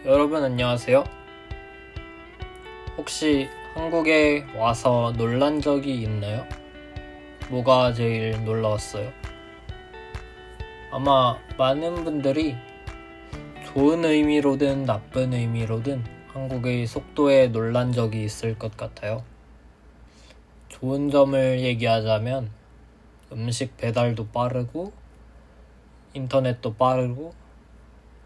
여러분 안녕하세요. 혹시 한국에 와서 놀란 적이 있나요? 뭐가 제일 놀라웠어요? 아마 많은 분들이 좋은 의미로든 나쁜 의미로든 한국의 속도에 놀란 적이 있을 것 같아요. 좋은 점을 얘기하자면 음식 배달도 빠르고 인터넷도 빠르고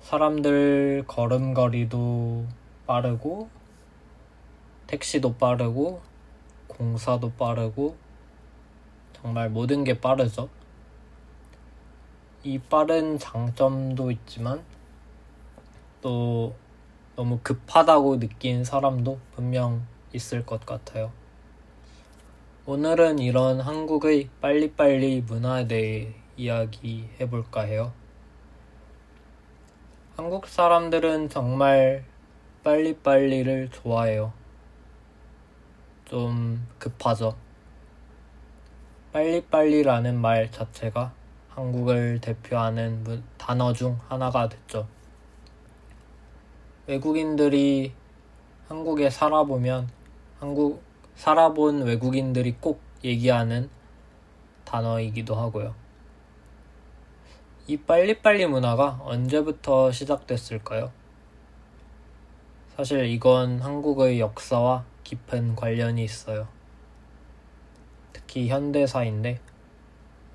사람들 걸음걸이도 빠르고 택시도 빠르고 공사도 빠르고 정말 모든 게 빠르죠. 이 빠른 장점도 있지만 또 너무 급하다고 느낀 사람도 분명 있을 것 같아요. 오늘은 이런 한국의 빨리빨리 문화에 대해 이야기해볼까 해요. 한국 사람들은 정말 빨리빨리를 좋아해요. 좀 급하죠. 빨리빨리라는 말 자체가 한국을 대표하는 단어 중 하나가 됐죠. 외국인들이 한국에 살아본 외국인들이 꼭 얘기하는 단어이기도 하고요. 이 빨리빨리 문화가 언제부터 시작됐을까요? 사실 이건 한국의 역사와 깊은 관련이 있어요. 특히 현대사인데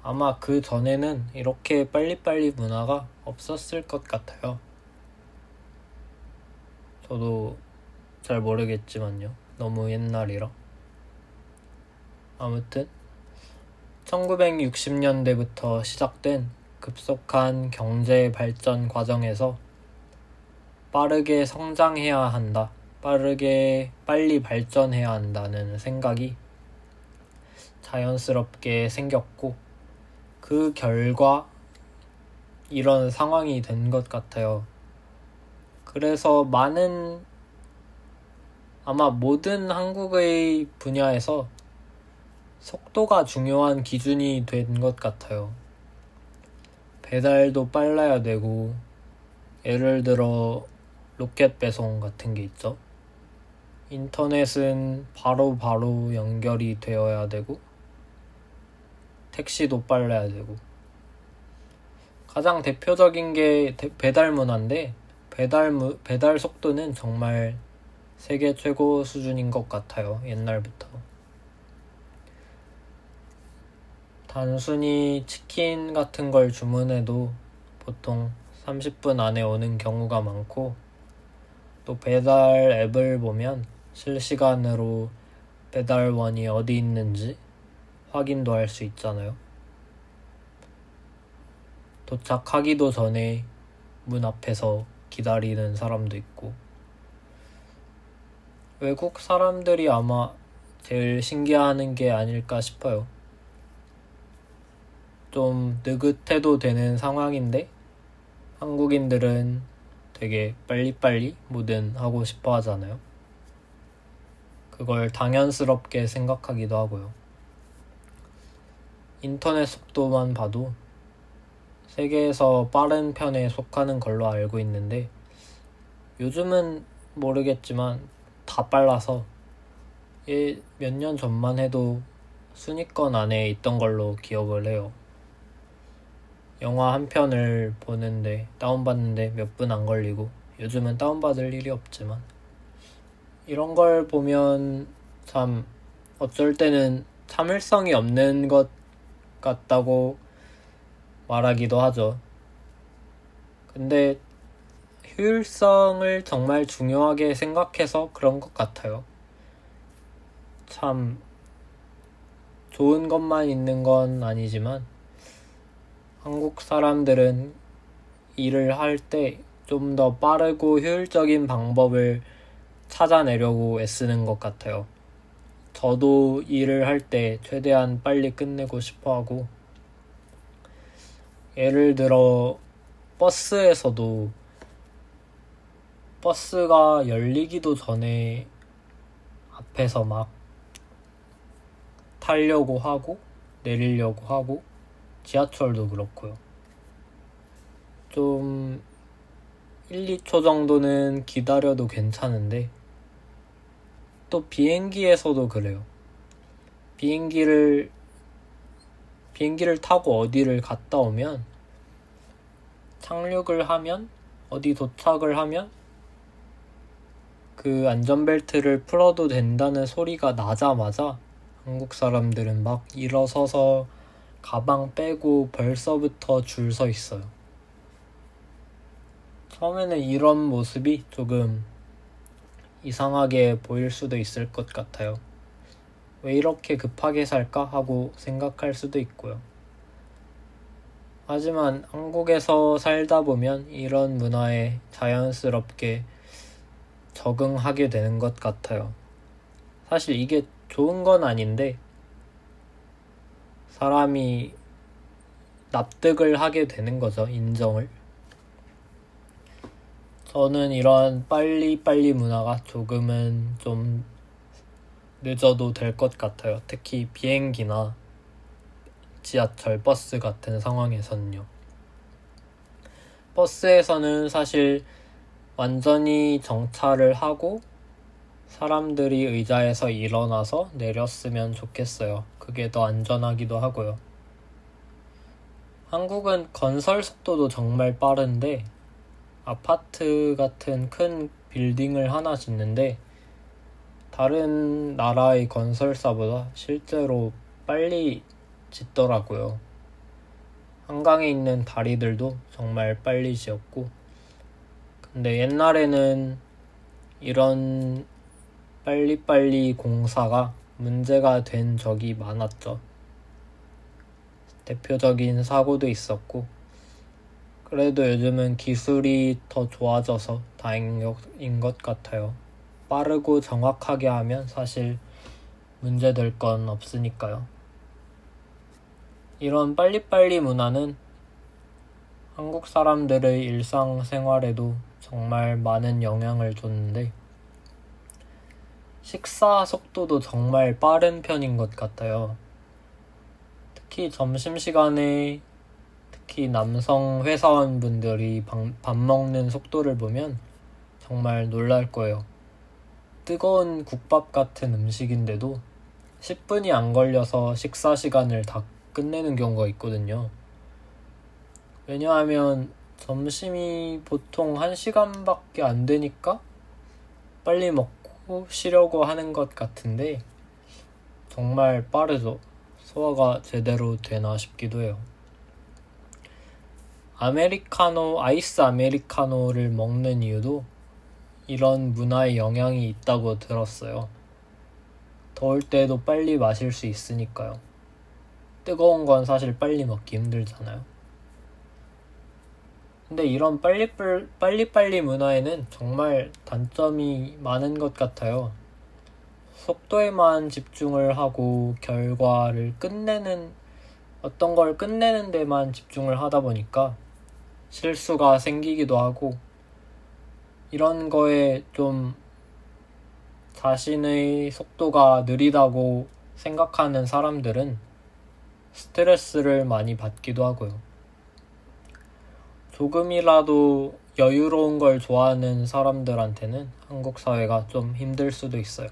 아마 그 전에는 이렇게 빨리빨리 문화가 없었을 것 같아요. 저도 잘 모르겠지만요. 너무 옛날이라. 아무튼 1960년대부터 시작된 급속한 경제 발전 과정에서 빠르게 성장해야 한다, 빨리 발전해야 한다는 생각이 자연스럽게 생겼고 그 결과 이런 상황이 된 것 같아요. 그래서 아마 모든 한국의 분야에서 속도가 중요한 기준이 된 것 같아요. 배달도 빨라야 되고, 예를 들어 로켓 배송 같은 게 있죠. 인터넷은 바로 연결이 되어야 되고, 택시도 빨라야 되고. 가장 대표적인 게 배달 문화인데, 배달 속도는 정말 세계 최고 수준인 것 같아요. 옛날부터. 단순히 치킨 같은 걸 주문해도 보통 30분 안에 오는 경우가 많고, 또 배달 앱을 보면 실시간으로 배달원이 어디 있는지 확인도 할 수 있잖아요. 도착하기도 전에 문 앞에서 기다리는 사람도 있고. 외국 사람들이 아마 제일 신기해하는 게 아닐까 싶어요. 좀 느긋해도 되는 상황인데 한국인들은 되게 빨리빨리 뭐든 하고 싶어 하잖아요. 그걸 당연스럽게 생각하기도 하고요. 인터넷 속도만 봐도 세계에서 빠른 편에 속하는 걸로 알고 있는데 요즘은 모르겠지만 다 빨라서 몇 년 전만 해도 순위권 안에 있던 걸로 기억을 해요. 영화 한 편을 다운받는데 몇 분 안 걸리고 요즘은 다운받을 일이 없지만 이런 걸 보면 참 어쩔 때는 참을성이 없는 것 같다고 말하기도 하죠. 근데 효율성을 정말 중요하게 생각해서 그런 것 같아요. 참 좋은 것만 있는 건 아니지만 한국 사람들은 일을 할 때 좀 더 빠르고 효율적인 방법을 찾아내려고 애쓰는 것 같아요. 저도 일을 할 때 최대한 빨리 끝내고 싶어 하고, 예를 들어 버스에서도 버스가 열리기도 전에 앞에서 막 타려고 하고 내리려고 하고, 지하철도 그렇고요. 좀 1, 2초 정도는 기다려도 괜찮은데 또 비행기에서도 그래요. 비행기를 타고 어디를 갔다 오면 착륙을 하면 어디 도착을 하면 그 안전벨트를 풀어도 된다는 소리가 나자마자 한국 사람들은 막 일어서서 가방 빼고 벌써부터 줄 서 있어요. 처음에는 이런 모습이 조금 이상하게 보일 수도 있을 것 같아요. 왜 이렇게 급하게 살까 하고 생각할 수도 있고요. 하지만 한국에서 살다 보면 이런 문화에 자연스럽게 적응하게 되는 것 같아요. 사실 이게 좋은 건 아닌데 사람이 납득을 하게 되는 거죠. 인정을. 저는 이런 빨리빨리 문화가 조금은 좀 늦어도 될 것 같아요. 특히 비행기나 지하철, 버스 같은 상황에서는요. 버스에서는 사실 완전히 정차를 하고 사람들이 의자에서 일어나서 내렸으면 좋겠어요. 그게 더 안전하기도 하고요. 한국은 건설 속도도 정말 빠른데 아파트 같은 큰 빌딩을 하나 짓는데 다른 나라의 건설사보다 실제로 빨리 짓더라고요. 한강에 있는 다리들도 정말 빨리 지었고 근데 옛날에는 이런 빨리빨리 공사가 문제가 된 적이 많았죠. 대표적인 사고도 있었고 그래도 요즘은 기술이 더 좋아져서 다행인 것 같아요. 빠르고 정확하게 하면 사실 문제될 건 없으니까요. 이런 빨리빨리 문화는 한국 사람들의 일상생활에도 정말 많은 영향을 줬는데 식사 속도도 정말 빠른 편인 것 같아요. 특히 점심시간에 특히 남성 회사원분들이 밥 먹는 속도를 보면 정말 놀랄 거예요. 뜨거운 국밥 같은 음식인데도 10분이 안 걸려서 식사 시간을 다 끝내는 경우가 있거든요. 왜냐하면 점심이 보통 1시간밖에 안 되니까 빨리 먹고 쉬려고 하는 것 같은데 정말 빠르죠. 소화가 제대로 되나 싶기도 해요. 아이스 아메리카노를 먹는 이유도 이런 문화의 영향이 있다고 들었어요. 더울 때도 빨리 마실 수 있으니까요. 뜨거운 건 사실 빨리 먹기 힘들잖아요. 근데 이런 빨리빨리 문화에는 정말 단점이 많은 것 같아요. 속도에만 집중을 하고 어떤 걸 끝내는 데만 집중을 하다 보니까 실수가 생기기도 하고 이런 거에 좀 자신의 속도가 느리다고 생각하는 사람들은 스트레스를 많이 받기도 하고요. 조금이라도 여유로운 걸 좋아하는 사람들한테는 한국 사회가 좀 힘들 수도 있어요.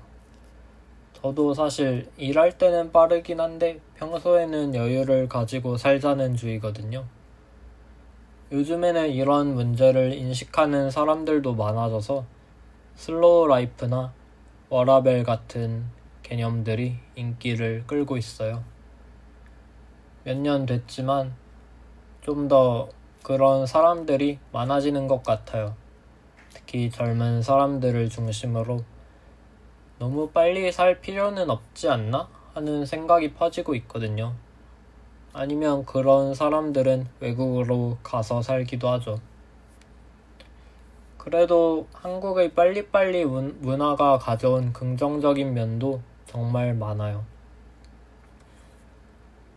저도 사실 일할 때는 빠르긴 한데 평소에는 여유를 가지고 살자는 주의거든요. 요즘에는 이런 문제를 인식하는 사람들도 많아져서 슬로우 라이프나 워라밸 같은 개념들이 인기를 끌고 있어요. 몇 년 됐지만 좀 더 그런 사람들이 많아지는 것 같아요. 특히 젊은 사람들을 중심으로 너무 빨리 살 필요는 없지 않나? 하는 생각이 퍼지고 있거든요. 아니면 그런 사람들은 외국으로 가서 살기도 하죠. 그래도 한국의 빨리빨리 문화가 가져온 긍정적인 면도 정말 많아요.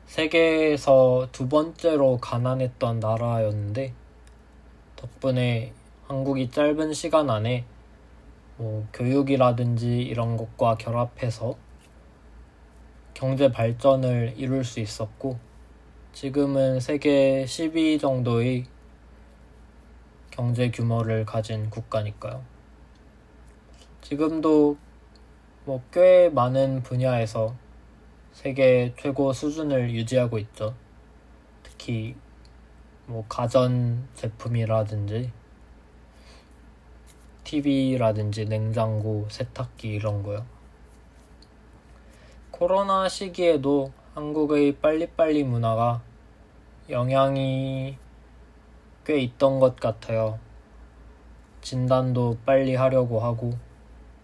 세계에서 2번째로 가난했던 나라였는데 덕분에 한국이 짧은 시간 안에 교육이라든지 이런 것과 결합해서 경제 발전을 이룰 수 있었고 지금은 세계 10위 정도의 경제 규모를 가진 국가니까요. 지금도 꽤 많은 분야에서 세계 최고 수준을 유지하고 있죠. 특히 가전 제품이라든지 TV라든지 냉장고, 세탁기 이런 거요. 코로나 시기에도 한국의 빨리빨리 문화가 영향이 꽤 있던 것 같아요. 진단도 빨리 하려고 하고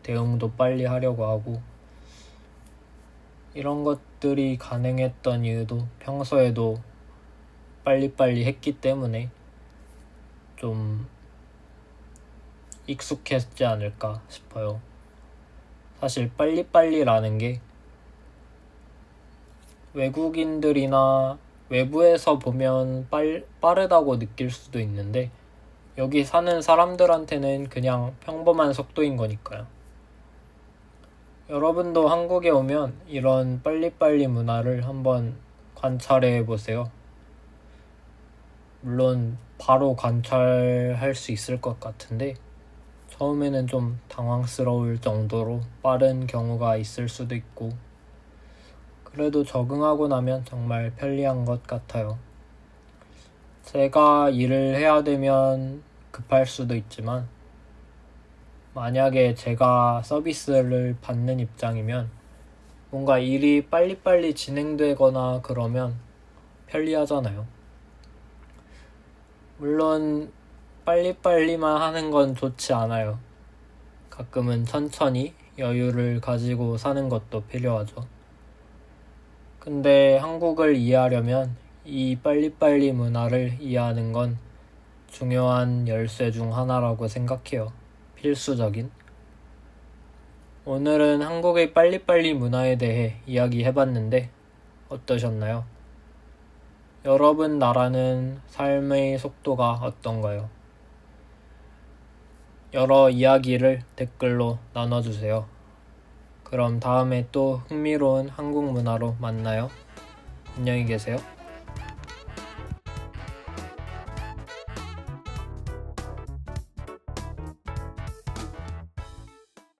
대응도 빨리 하려고 하고 이런 것들이 가능했던 이유도 평소에도 빨리빨리 했기 때문에 좀 익숙했지 않을까 싶어요. 사실 빨리빨리라는 게 외국인들이나 외부에서 보면 빠르다고 느낄 수도 있는데 여기 사는 사람들한테는 그냥 평범한 속도인 거니까요. 여러분도 한국에 오면 이런 빨리빨리 문화를 한번 관찰해 보세요. 물론 바로 관찰할 수 있을 것 같은데 처음에는 좀 당황스러울 정도로 빠른 경우가 있을 수도 있고 그래도 적응하고 나면 정말 편리한 것 같아요. 제가 일을 해야 되면 급할 수도 있지만 만약에 제가 서비스를 받는 입장이면 뭔가 일이 빨리빨리 진행되거나 그러면 편리하잖아요. 물론 빨리빨리만 하는 건 좋지 않아요. 가끔은 천천히 여유를 가지고 사는 것도 필요하죠. 근데 한국을 이해하려면 이 빨리빨리 문화를 이해하는 건 중요한 열쇠 중 하나라고 생각해요. 필수적인. 오늘은 한국의 빨리빨리 문화에 대해 이야기해봤는데 어떠셨나요? 여러분 나라는 삶의 속도가 어떤가요? 여러 이야기를 댓글로 나눠주세요. 그럼 다음에 또 흥미로운 한국 문화로 만나요. 안녕히 계세요.